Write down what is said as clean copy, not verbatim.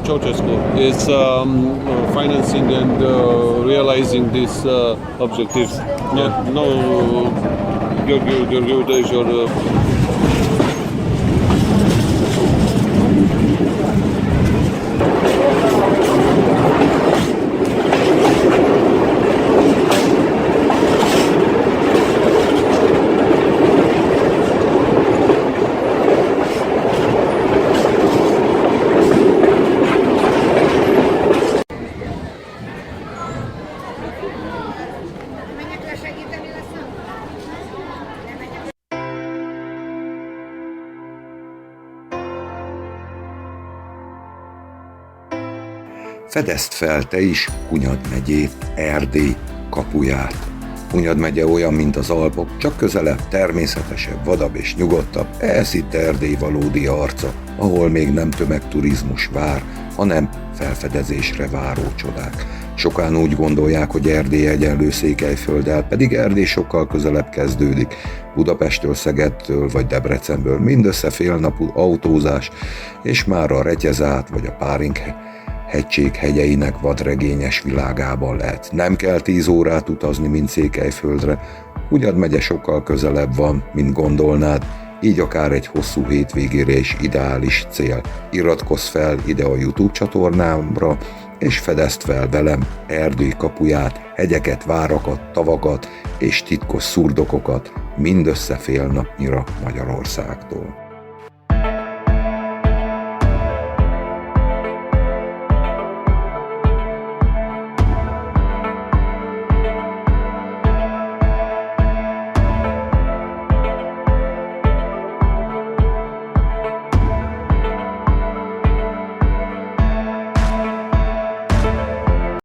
Ceausescu is financing and realizing these objectives. No, Gheorghe Udăj or Fedezd fel te is Hunyad megyét, Erdély kapuját. Hunyad megye olyan, mint az Alpok, csak közelebb, természetesebb, vadabb és nyugodtabb. Ez itt Erdély valódi arca, ahol még nem tömegturizmus vár, hanem felfedezésre váró csodák. Sokan úgy gondolják, hogy Erdély egyenlő Székelyfölddel, pedig Erdély sokkal közelebb kezdődik. Budapesttől, Szegedtől vagy Debrecenből mindössze fél napú autózás, és már a Retyezát vagy a Páring hegység hegyeinek vadregényes világában lehet. Nem kell 10 órát utazni, mint Székelyföldre. Hunyad megye sokkal közelebb van, mint gondolnád, így akár egy hosszú hétvégére is ideális cél. Iratkozz fel ide a YouTube csatornámra, és fedezd fel velem Erdély kapuját, hegyeket, várakat, tavakat és titkos szurdokokat mindössze fél napnyira Magyarországtól.